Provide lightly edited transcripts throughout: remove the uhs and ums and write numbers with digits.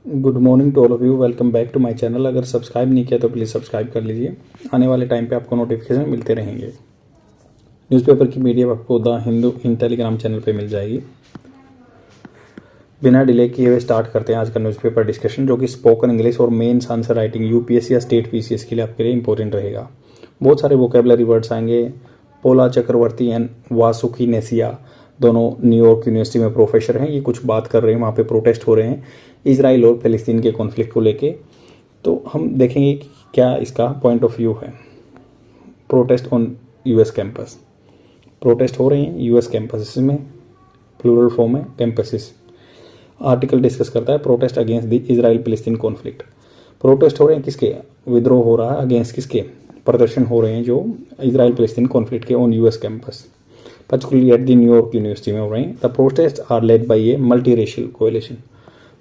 Good morning to all of you. Welcome back to my channel. अगर subscribe नहीं किया तो प्लीज़ सब्सक्राइब कर लीजिए। आने वाले टाइम पे आपको नोटिफिकेशन मिलते रहेंगे। न्यूज़पेपर की पीडीएफ आपको the Hindu in Telegram channel पे मिल जाएगी। बिना डिले किए हुए स्टार्ट करते हैं आज का न्यूज़पेपर डिस्कशन, जो कि स्पोकन इंग्लिश और मेंस आंसर राइटिंग यूपीएससी या स्टेट पीसीएस के लिए आपके लिए इंपॉर्टेंट रहेगा। बहुत सारे वोकेबलरी वर्ड्स आएंगे। पोला चक्रवर्ती एंड वासुकी नेसिया दोनों न्यूयॉर्क यूनिवर्सिटी में प्रोफेसर हैं। ये कुछ बात कर रहे हैं, वहाँ पे प्रोटेस्ट हो रहे हैं इजराइल और फ़लस्तीन के कॉन्फ्लिक्ट को लेके। तो हम देखेंगे कि क्या इसका पॉइंट ऑफ व्यू है। Protest on US campus, protest हो रहे हैं यूएस कैंपस में, प्लूरल फॉर्म है कैंपसेस। आर्टिकल डिस्कस करता है protest against the Israel Palestine conflict. Protest हो रहे हैं किसके, विद्रोह हो रहा है अगेंस्ट किसके, प्रदर्शन हो रहे हैं जो इजराइल फ़लस्तीन कॉन्फ्लिक्ट के on US campus, particularly at the New York university में हो रहे हैं। The protest are led by a multi racial coalition,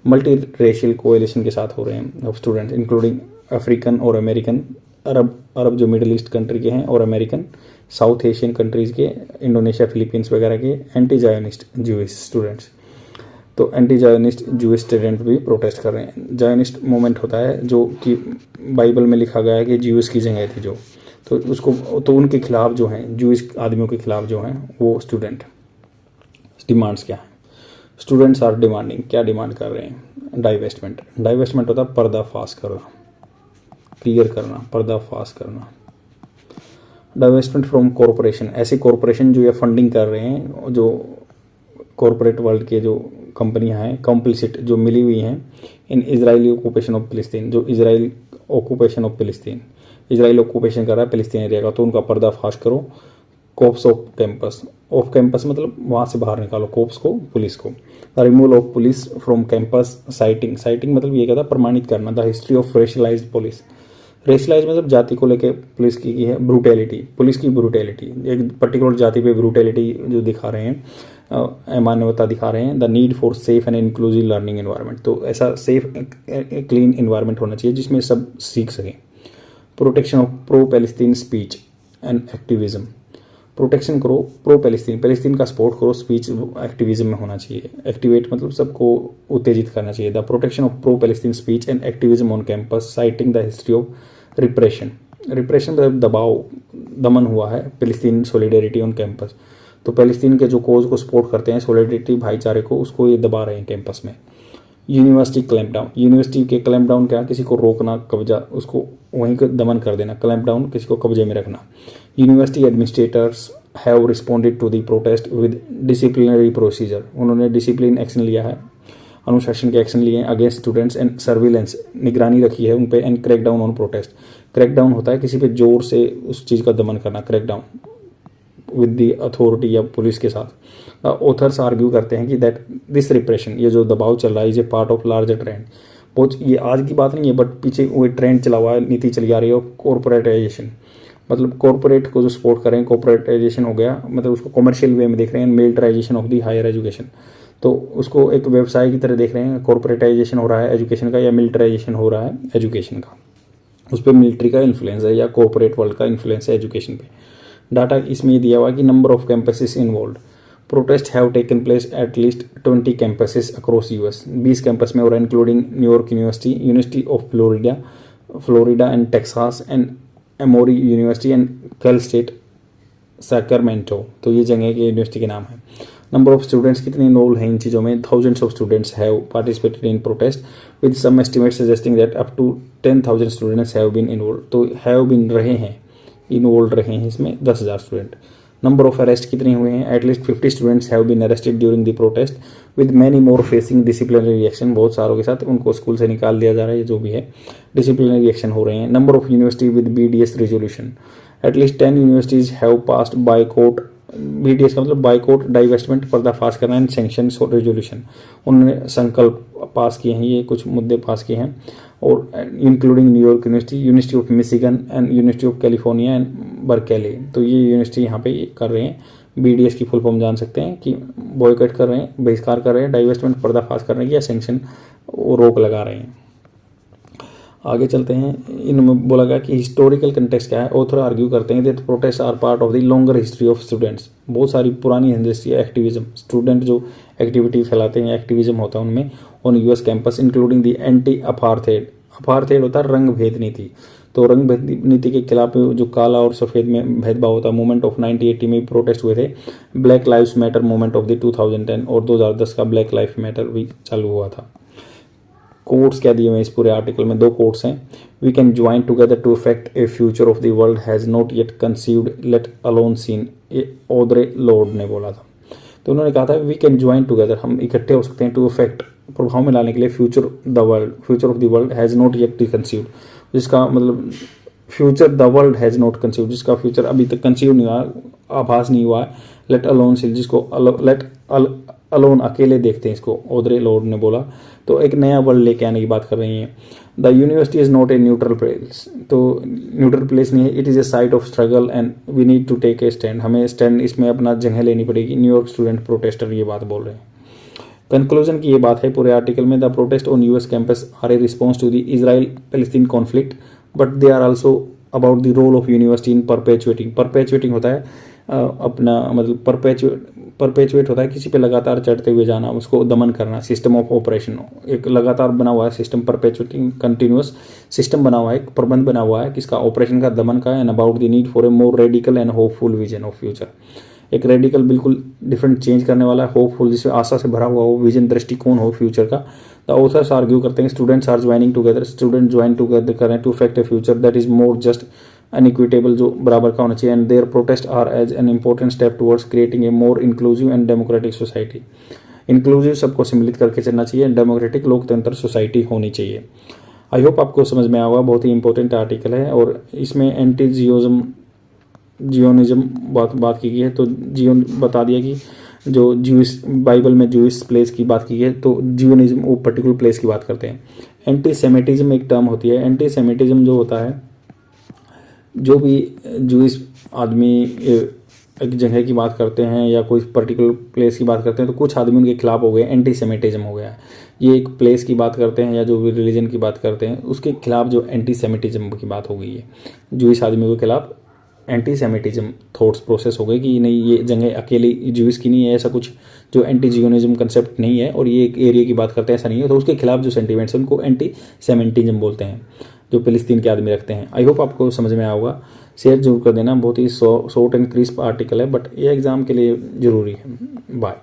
multi racial coalition के साथ हो रहे हैं ऑफ स्टूडेंट्स इंक्लूडिंग अफ्रीकन और अमेरिकन, अरब जो मिडिल ईस्ट कंट्री के हैं, और अमेरिकन, साउथ एशियन कंट्रीज़ के, इंडोनेशिया फिलीपींस वगैरह के एंटी जायोनिस्ट जूइश स्टूडेंट्स। तो एंटी जायोनिस्ट जूइश स्टूडेंट भी प्रोटेस्ट कर रहे हैं। जायोनिस्ट मूवमेंट होता है जो कि बाइबल में लिखा गया है कि जूइश की जगह थी जो, तो उसको तो उनके खिलाफ जो हैं, जूइश आदमियों के खिलाफ जो हैं वो स्टूडेंट। डिमांड्स क्या हैं, स्टूडेंट्स आर डिमांडिंग, क्या डिमांड कर रहे हैं, डाइवेस्टमेंट। डाइवेस्टमेंट होता है पर्दाफाश करना, क्लियर करना, पर्दाफाश करना। डाइवेस्टमेंट फ्रॉम कॉरपोरेशन, ऐसे कॉरपोरेशन जो ये फंडिंग कर रहे हैं, जो कॉरपोरेट वर्ल्ड के जो कंपनियां हैं, कॉम्प्लिसिट जो मिली हुई हैं इन इजरायली ऑक्यूपेशन ऑफ फ़लस्तीन, जो Israel occupation of Palestine, Israel occupation कर रहा है फ़लस्तीन एरिया का, तो उनका पर्दाफाश करो। Cops off campus, off campus मतलब वहाँ से बाहर निकालो, कोप्स को, पुलिस को। Removal of police from campus. Citing, citing मतलब ये कहता है प्रमाणित करना। The history of racialised police, racialise मतलब जाति को लेके पुलिस की है ब्रूटैलिटी, पुलिस की ब्रूटैलिटी, एक पर्टिकुलर जाति पे ब्रूटैलिटी जो दिखा रहे हैं, अमानवता दिखा रहे हैं। The need for safe and inclusive learning environment, तो ऐसा सेफ क्लीन एनवायरनमेंट होना चाहिए जिसमें सब सीख सकें। Protection of pro Palestine speech and activism, protection करो प्रो पैलेस्टीन, पैलेस्टीन का सपोर्ट करो, स्पीच एक्टिविज्म में होना चाहिए। एक्टिवेट मतलब सबको उत्तेजित करना चाहिए। The protection of pro Palestine speech and activism on campus, citing the history of repression. Repression मतलब दबाव, दमन हुआ है फ़लस्तीन सॉलिडेरिटी ऑन कैंपस, तो फ़लस्तीन के जो कोज को सपोर्ट करते हैं, सॉलिडेरिटी भाईचारे को, उसको ये दबा रहे हैं कैंपस में। यूनिवर्सिटी क्लैम्प डाउन, यूनिवर्सिटी के क्लैम्प डाउन क्या, किसी को रोकना, कब्जा, उसको वहीं को दमन कर देना। क्लैम्प डाउन किसी को कब्जे में रखना। University administrators have responded to the protest with disciplinary procedure, उन्होंने डिसिप्लिन एक्शन लिया है, अनुशासन के एक्शन लिए हैं अगेंस्ट स्टूडेंट्स एंड सर्विलेंस, निगरानी रखी है उन पे, and crack down on protest. Crack down होता है किसी पे जोर से उस चीज़ का दमन करना, crack down with the authority या पुलिस के साथ। ऑथर्स आर्ग्यू करते हैं कि दैट दिस रिप्रेशन, ये जो दबाव चल रहा है, is a part of larger trend. बहुत ये आज की बात नहीं है, बट पीछे वो ट्रेंड चला हुआ है, नीति चली आ रही है कॉर्पोरेटाइजेशन, मतलब कॉर्पोरेट को जो सपोर्ट करें, कॉर्पोरेटाइजेशन हो गया, मतलब उसको कमर्शियल वे में देख रहे हैं। Militarisation of the higher education, तो उसको एक व्यवसाय की तरह देख रहे हैं। कॉर्पोरेटाइजेशन हो रहा है एजुकेशन का, या मिलिटराइजेशन हो रहा है एजुकेशन का, उस पर मिलिट्री का इन्फ्लुएंस है या कॉर्पोरेट वर्ल्ड का इन्फ्लुएंस है एजुकेशन पे। डाटा इसमें दिया हुआ कि number of campuses involve, protest have taken place at least 20 campuses across US, 20 campus में हो रहा है, including New York university, university of Florida and Texas, and Emory university and Cal State Sacramento, तो ये जगह के यूनिवर्सिटी के नाम है। नंबर ऑफ स्टूडेंट्स कितने इन्वॉल्व हैं इन चीज़ों में, thousands of students have participated in protest with some estimate suggesting that up to 10,000 students have been involved, तो हैव बीन रहे हैं, इन्वॉल्व रहे हैं इसमें 10,000 स्टूडेंट। नंबर ऑफ अरेस्ट कितने हुए हैं, at least 50 students have been arrested during the protest with many more facing disciplinary action, बहुत सारों के साथ उनको स्कूल से निकाल दिया जा रहा है, जो भी है डिसिप्लिनरी एक्शन हो रहे हैं। Number of university with BDS resolution, at least 10 universities have passed boycott, BDS का मतलब बाइकआउट, डाइवेस्टमेंट, पर्दाफाश करना, एंड सैंक्शन रेजोल्यूशन, उन्होंने संकल्प पास किए हैं, ये कुछ मुद्दे पास किए हैं। और including New York university, university of Michigan and university of California and Berkeley, तो ये यूनिवर्सिटी यहाँ पे कर रहे हैं। BDS की फुल फॉर्म जान सकते हैं कि बॉयकॉट कर रहे हैं, बहिष्कार कर रहे हैं, डाइवेस्टमेंट पर्दाफाश कर रहे हैं, या सैंक्शन रोक लगा रहे हैं। आगे चलते हैं। इनमें बोला गया कि हिस्टोरिकल कंटेक्स्ट क्या है। ऑथर आर्ग्यू करते हैं that protest are part of the longer history of students. बहुत सारी पुरानी हिस्ट्री है एक्टिविज्म, स्टूडेंट जो एक्टिविटी फैलाते हैं, एक्टिविज्म होता है उनमें on US campus, including the anti apartheid. Apartheid होता है रंग भेद नीति, तो रंग भेद नीति के खिलाफ जो काला और सफ़ेद में भेदभाव होता है, मूवमेंट ऑफ 1980 में प्रोटेस्ट हुए थे। Black lives matter movement of the 2010 और 2010 का ब्लैक लाइफ मैटर भी चालू हुआ था। कोट्स क्या दिए हुए हैं इस पूरे आर्टिकल में, 2 कोट्स हैं। We can join together to effect a future of the world has not yet conceived let alone seen, ये ऑड्रे लॉर्ड ने बोला था। तो उन्होंने कहा था वी कैन ज्वाइन टुगेदर, हम इकट्ठे हो सकते हैं, टू इफेक्ट, प्रभाव में लाने के लिए, future of the world has not yet conceived, जिसका मतलब future the world has not conceived, जिसका फ्यूचर अभी तक कंसीव नहीं हुआ, आभास नहीं हुआ है। लेट अलोन सीन, जिसको लेट अलोन अकेले देखते हैं, इसको ऑड्रे लॉर्ड ने बोला। तो एक नया वर्ल्ड लेके आने की बात कर रही हैं। The university is not a neutral place, तो न्यूट्रल प्लेस नहीं है, it is a site of struggle and we need to take a stand, हमें स्टैंड इसमें अपना जगह लेनी पड़ेगी। न्यूयॉर्क स्टूडेंट प्रोटेस्टर ये बात बोल रहे हैं। कंक्लूजन की ये बात है पूरे आर्टिकल में, the protest on US campus are a response to the Israel Palestine conflict but they are also about the role of university in perpetuating होता है अपना मतलब परपेचुएट होता है किसी पे लगातार चढ़ते हुए जाना, उसको दमन करना, सिस्टम ऑफ ऑपरेशन, एक लगातार बना हुआ है सिस्टम, परपेचुएटिंग कंटिन्यूअस सिस्टम बना हुआ है, एक प्रबंध बना हुआ है किसका, ऑपरेशन का, दमन का। And about the need for a more radical and hopeful vision of future, एक रेडिकल बिल्कुल डिफरेंट चेंज करने वाला है, होपफुल जिससे आशा से भरा हुआ हो, विजन दृष्टिकोण हो फ्यूचर का। द ऑथर्स आर्ग्यू करते हैं students are joining together, student join together करें to effect a future that is more just and equitable, जो बराबर का होना चाहिए। And their protest are as an important step towards creating a more inclusive and democratic society. Inclusive सबको सम्मिलित करके चलना चाहिए, डेमोक्रेटिक लोकतंत्र सोसाइटी होनी चाहिए। आई होप आपको समझ में आएगा, बहुत ही इंपॉर्टेंट आर्टिकल है और इसमें एंटी जियोनिज्म बात की गई है। तो जियोन बता दिया कि जो ज्यूइश बाइबल में ज्यूइश प्लेस की बात की है, तो जियोनिज्म वो पर्टिकुलर प्लेस की बात करते हैं। एंटी सेमिटिज्म एक टर्म होती है। एंटी सेमिटिज्म जो होता है, जो भी ज्यूइश आदमी एक जगह की बात करते हैं या कोई पर्टिकुलर प्लेस की बात करते हैं, तो कुछ आदमी उनके खिलाफ हो गए, एंटी सेमिटिज्म हो गया। ये एक प्लेस की बात करते हैं या जो भी रिलीजन की बात करते हैं उसके खिलाफ जो एंटी सेमिटिज्म की बात हो गई है, ज्यूइश आदमियों के खिलाफ एंटी सेमिटिज्म थॉट्स प्रोसेस हो गए कि नहीं ये जगह अकेली ज्यूइश की नहीं है, ऐसा कुछ जो एंटी जियोनिज्म कंसेप्ट नहीं है और ये एक एरिया की बात करते हैं, ऐसा नहीं है। तो उसके खिलाफ जो सेंटिमेंट्स हैं उनको एंटी सेमिटिज्म बोलते हैं, जो फिलिस्तीन के आदमी रखते हैं। आई होप आपको समझ में आएगा, शेयर जरूर कर देना। बहुत ही शॉर्ट एंड क्रिस्प आर्टिकल है बट ये एग्जाम के लिए ज़रूरी है। बाय।